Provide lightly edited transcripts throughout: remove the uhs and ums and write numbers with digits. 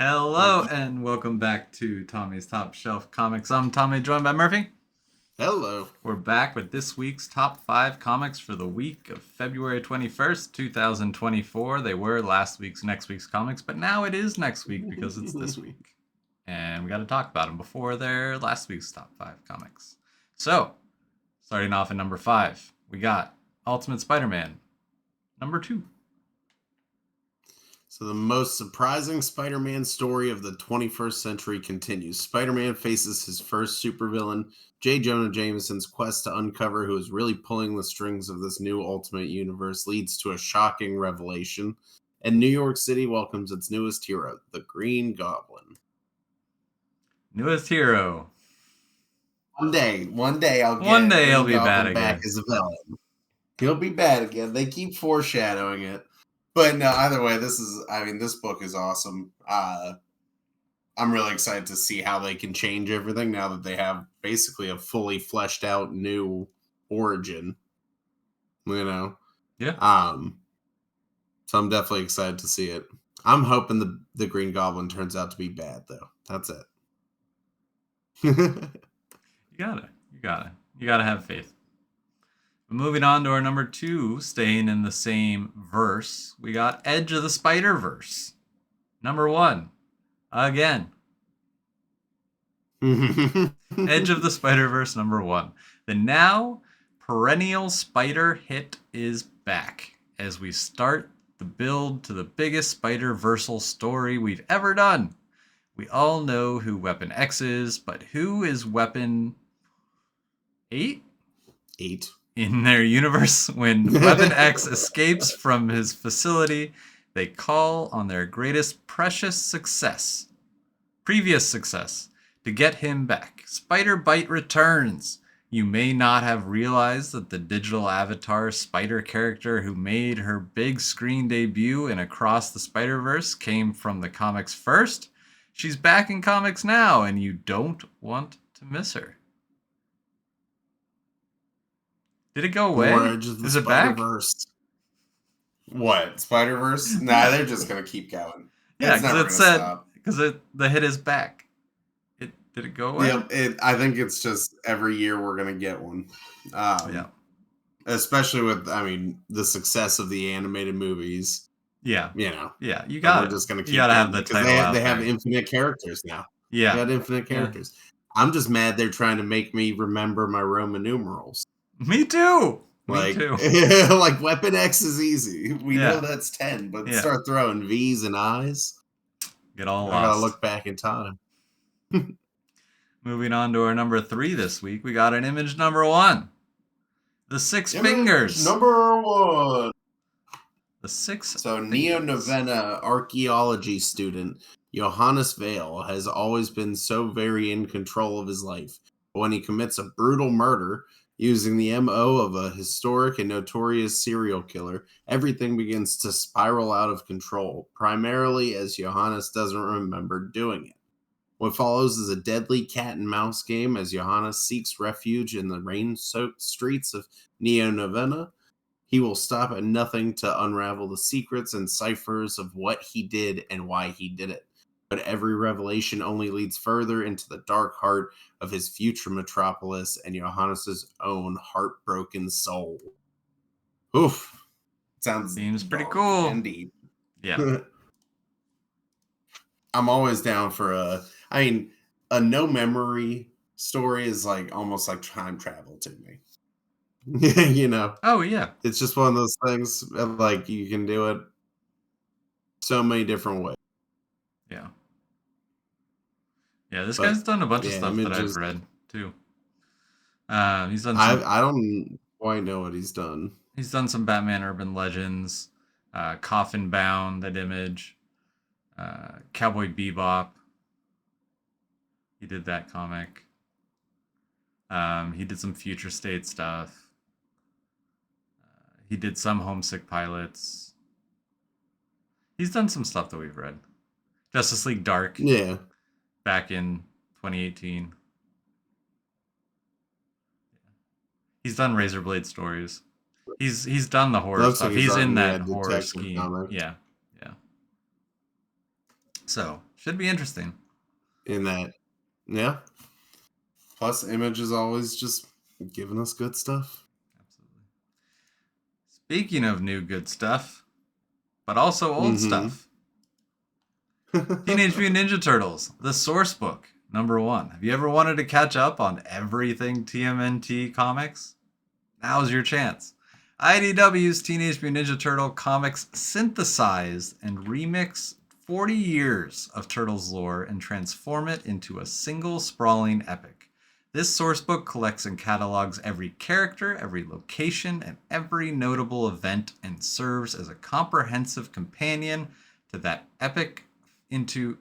Hello and welcome back to Tommy's Top Shelf Comics. I'm Tommy, joined by Murphy. Hello. We're back with this week's top 5 comics for the week of February 21st, 2024. They were next week's comics, but now it is next week because it's this week. And we got to talk about them before they're last week's top 5 comics. So, starting off at number 5, we got Ultimate Spider-Man, number 2. So the most surprising Spider-Man story of the 21st century continues. Spider-Man faces his first supervillain, J. Jonah Jameson's quest to uncover who is really pulling the strings of this new Ultimate Universe leads to a shocking revelation, and New York City welcomes its newest hero, the Green Goblin. Newest hero. One day I'll get One day Green he'll be Goblin bad back again. as a villain. He'll be bad again. They keep foreshadowing it. But no, either way, this book is awesome. I'm really excited to see how they can change everything now that they have basically a fully fleshed out new origin. Yeah. So I'm definitely excited to see it. I'm hoping the Green Goblin turns out to be bad, though. That's it. You gotta have faith. Moving on to our number 2, staying in the same verse, we got Edge of the Spiderverse, number 1, again. Edge of the Spiderverse, number 1. The now perennial spider hit is back as we start the build to the biggest Spider-Versal story we've ever done. We all know who Weapon X is, but who is Weapon 8? 8. In their universe, when Weapon X escapes from his facility, they call on their previous success, to get him back. Spider Bite returns. You may not have realized that the digital avatar Spider character who made her big screen debut in Across the Spider-Verse came from the comics first. She's back in comics now, and you don't want to miss her. Did it go away? Is it back? What? Spider-Verse? Nah, they're just going to keep going. Yeah, because it said, the hit is back. Did it go away? Yeah, I think it's just every year we're going to get one. Yeah. Especially with, the success of the animated movies. Yeah. Yeah, you got it. We're just going to keep gotta have the because they have infinite characters now. Yeah. They got infinite characters. Yeah. I'm just mad they're trying to make me remember my Roman numerals. Me too. Like Weapon X is easy. We know that's 10, but start throwing V's and I's. Get all lost. I gotta look back in time. Moving on to our number 3 this week, we got an image number 1. The Six Fingers. Number 1. The Six So Neo-Novena archaeology student Johannes Vale has always been so very in control of his life. But when he commits a brutal murder, using the MO of a historic and notorious serial killer, everything begins to spiral out of control, primarily as Johannes doesn't remember doing it. What follows is a deadly cat-and-mouse game as Johannes seeks refuge in the rain-soaked streets of Neo-Novena. He will stop at nothing to unravel the secrets and ciphers of what he did and why he did it. But every revelation only leads further into the dark heart of his future metropolis and Johannes' own heartbroken soul. Oof. Seems pretty cool. Indeed. Yeah. I'm always down for a no memory story is almost like time travel to me. Oh, yeah. It's just one of those things, you can do it so many different ways. Yeah. Yeah, this guy's done a bunch of stuff that I've read, too. He's done I don't quite know what he's done. He's done some Batman Urban Legends, Coffin Bound, that image, Cowboy Bebop. He did that comic. He did some Future State stuff. He did some Homesick Pilots. He's done some stuff that we've read. Justice League Dark. Yeah. Back in 2018. He's done Razorblade stories. He's done the horror stuff. He's in that horror scheme. Comic. Yeah. So Should be interesting. in that. Yeah. Plus, Image is always just giving us good stuff. Absolutely. Speaking of new good stuff, but also old stuff. Teenage Mutant Ninja Turtles, the Sourcebook, #1. Have you ever wanted to catch up on everything TMNT comics? Now's your chance. IDW's Teenage Mutant Ninja Turtle comics synthesize and remix 40 years of Turtles lore and transform it into a single sprawling epic. This sourcebook collects and catalogs every character, every location, and every notable event and serves as a comprehensive companion to that epic into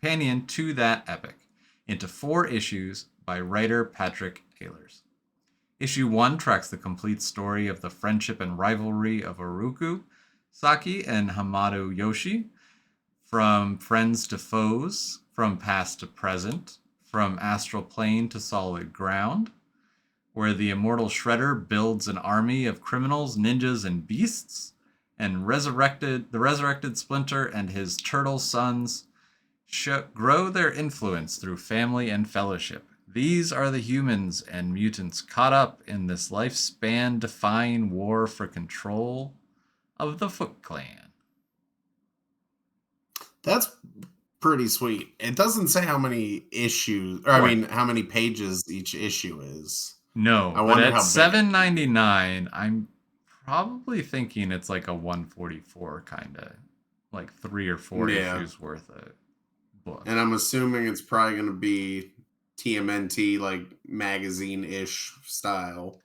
into 4 issues by writer Patrick Ehlers. Issue 1 tracks the complete story of the friendship and rivalry of Oroku Saki and Hamado Yoshi, from friends to foes, from past to present, from astral plane to solid ground, where the immortal Shredder builds an army of criminals, ninjas, and beasts, and the resurrected Splinter and his turtle sons grow their influence through family and fellowship. These are the humans and mutants caught up in this lifespan-defying war for control of the Foot Clan. That's pretty sweet. It doesn't say how many issues, or how many pages each issue is. No, but at $7.99, I'm probably thinking it's like a 144 kind of, like 3 or 4 issues worth of book. And I'm assuming it's probably going to be TMNT, like magazine-ish style.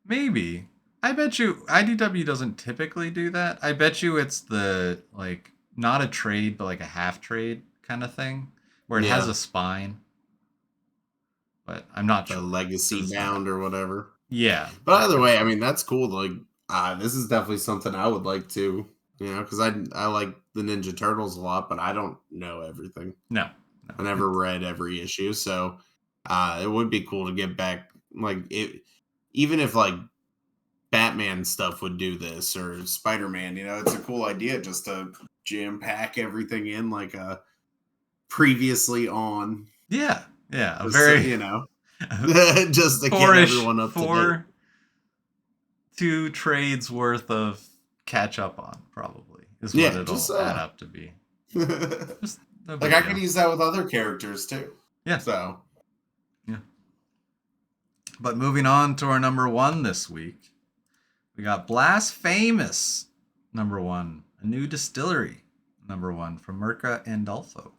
Maybe. I bet you IDW doesn't typically do that. I bet you it's the, like, not a trade, but like a half trade kind of thing, where it has a spine. But I'm not sure. The legacy bound or whatever. Yeah. But either way, I mean, that's cool. Like, this is definitely something I would like to, because I like the Ninja Turtles a lot, but I don't know everything. No. I never read every issue, so it would be cool to get back, like, even if like Batman stuff would do this, or Spider-Man, it's a cool idea just to jam pack everything in like a previously on. Yeah. A just very, just to get everyone up to date. 2 trades worth of catch up on, probably, is what it'll add up to be. Just like I could use that with other characters too. Yeah. So. Yeah. But moving on to our #1 this week, we got Blasfamous, #1, a new Distillery, #1 from Mirka Andolfo.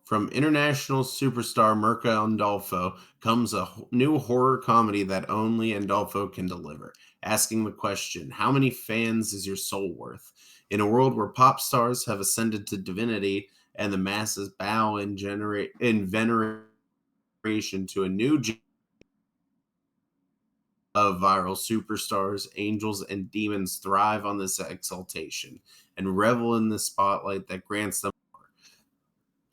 From international superstar Mirka Andolfo comes a new horror comedy that only Andolfo can deliver, asking the question, how many fans is your soul worth? In a world where pop stars have ascended to divinity and the masses bow in veneration to a new of viral superstars, angels and demons thrive on this exaltation and revel in the spotlight that grants them.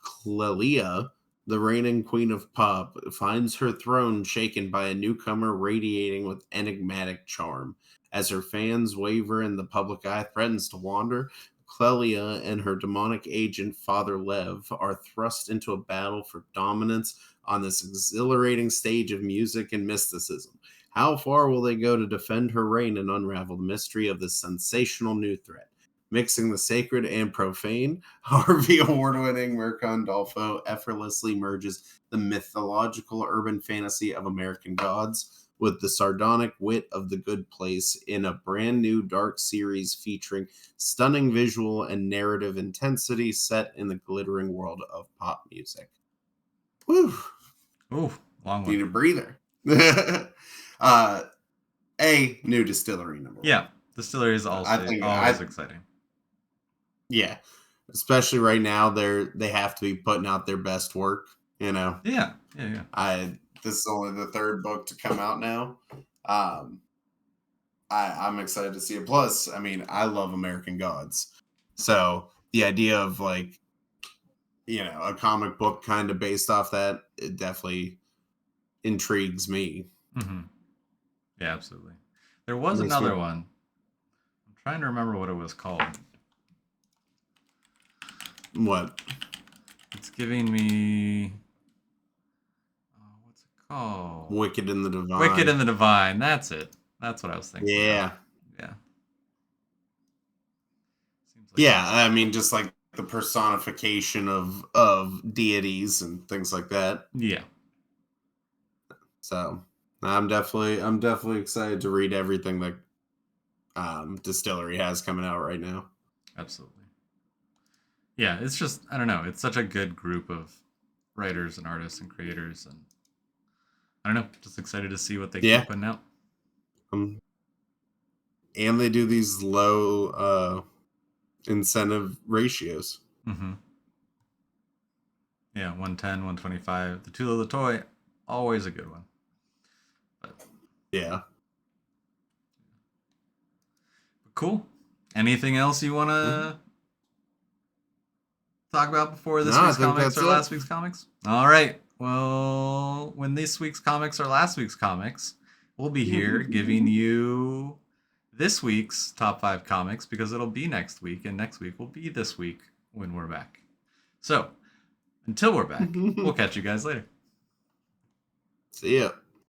Clelia, the reigning queen of pop, finds her throne shaken by a newcomer radiating with enigmatic charm. As her fans waver and the public eye threatens to wander, Clelia and her demonic agent, Father Lev, are thrust into a battle for dominance on this exhilarating stage of music and mysticism. How far will they go to defend her reign and unravel the mystery of this sensational new threat? Mixing the sacred and profane, Harvey Award-winning Mirka Andolfo effortlessly merges the mythological urban fantasy of American gods with the sardonic wit of The Good Place in a brand new dark series featuring stunning visual and narrative intensity set in the glittering world of pop music. Woo! Ooh, long one. Need a breather. A new Distillery #1. Yeah, Distillery is always exciting. Yeah, especially right now, they have to be putting out their best work. Yeah. This is only the 3rd book to come out now. I'm excited to see it. Plus, I mean, I love American Gods, so the idea of like, a comic book kind of based off that, it definitely intrigues me. Mm-hmm. Yeah, absolutely. There was another one. I'm trying to remember what it was called. What? It's giving me. What's it called? Wicked and the Divine. Wicked and the Divine. That's it. That's what I was thinking. Yeah. About. Yeah. Seems like Yeah, I mean, just like the personification of deities and things like that. Yeah. So I'm definitely excited to read everything that Distillery has coming out right now. Absolutely. Yeah, it's just I don't know. It's such a good group of writers and artists and creators, and I don't know. Just excited to see what they keep putting out. And they do these low incentive ratios. Mm-hmm. Yeah, 110, 125. The tool of the toy, always a good one. But yeah. Cool. Anything else you want to talk about before this week's comics or last week's comics? All right. Well, when this week's comics or last week's comics, we'll be here giving you this week's top 5 comics because it'll be next week, and next week will be this week when we're back. So, until we're back, we'll catch you guys later. See ya.